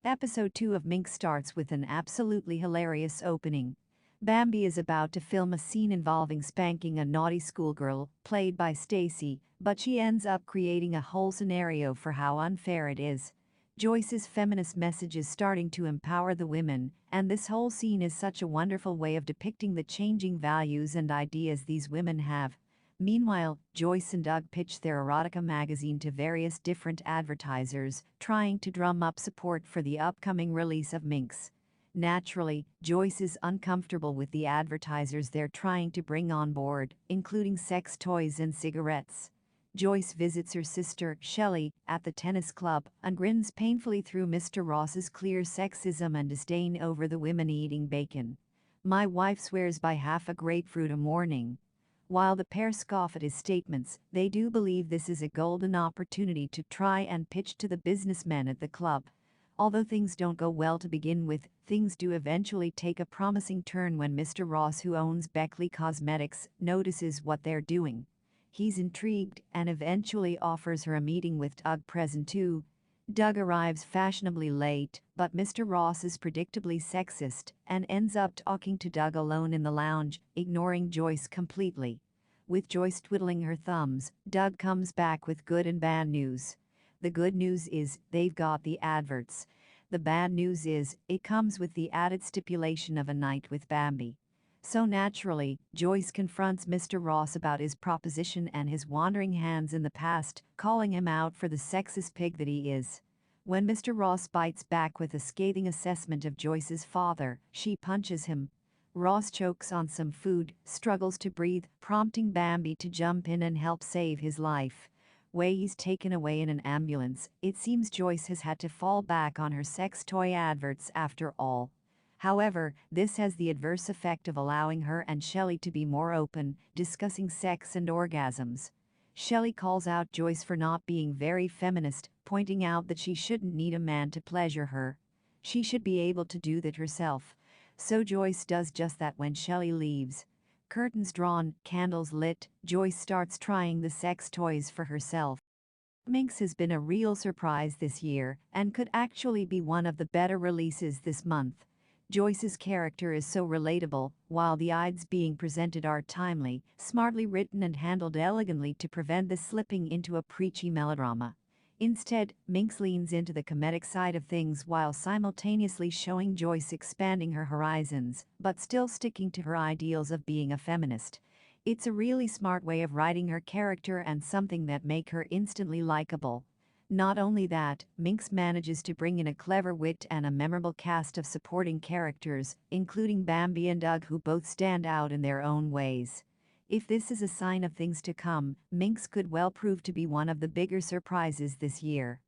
Episode 2 of Minx starts with an absolutely hilarious opening. Bambi is about to film a scene involving spanking a naughty schoolgirl, played by Stacy, but she ends up creating a whole scenario for how unfair it is. Joyce's feminist message is starting to empower the women, and this whole scene is such a wonderful way of depicting the changing values and ideas these women have. Meanwhile, Joyce and Doug pitch their erotica magazine to various different advertisers, trying to drum up support for the upcoming release of Minx. Naturally, Joyce is uncomfortable with the advertisers they're trying to bring on board, including sex toys and cigarettes. Joyce visits her sister, Shelley, at the tennis club and grins painfully through Mr. Ross's clear sexism and disdain over the women eating bacon. My wife swears by half a grapefruit a morning. While the pair scoff at his statements, they do believe this is a golden opportunity to try and pitch to the businessmen at the club. Although things don't go well to begin with, things do eventually take a promising turn when Mr. Ross, who owns Beckley Cosmetics, notices what they're doing. He's intrigued and eventually offers her a meeting with Doug present too. Doug arrives fashionably late, but Mr. Ross is predictably sexist and ends up talking to Doug alone in the lounge, ignoring Joyce completely. With Joyce twiddling her thumbs, Doug comes back with good and bad news. The good news is they've got the adverts. The bad news is it comes with the added stipulation of a night with Bambi. So naturally, Joyce confronts Mr. Ross about his proposition and his wandering hands in the past, calling him out for the sexist pig that he is. When Mr. Ross bites back with a scathing assessment of Joyce's father, she punches him. Ross chokes on some food, struggles to breathe, prompting Bambi to jump in and help save his life. He's taken away in an ambulance. It seems Joyce has had to fall back on her sex toy adverts after all. However, this has the adverse effect of allowing her and Shelley to be more open, discussing sex and orgasms. Shelley calls out Joyce for not being very feminist, pointing out that she shouldn't need a man to pleasure her. She should be able to do that herself. So Joyce does just that when Shelley leaves. Curtains drawn, candles lit, Joyce starts trying the sex toys for herself. Minx has been a real surprise this year and could actually be one of the better releases this month. Joyce's character is so relatable, while the ideas being presented are timely, smartly written and handled elegantly to prevent this slipping into a preachy melodrama. Instead, Minx leans into the comedic side of things while simultaneously showing Joyce expanding her horizons, but still sticking to her ideals of being a feminist. It's a really smart way of writing her character and something that make her instantly likable. Not only that, Minx manages to bring in a clever wit and a memorable cast of supporting characters, including Bambi and Doug, who both stand out in their own ways. If this is a sign of things to come, Minx could well prove to be one of the bigger surprises this year.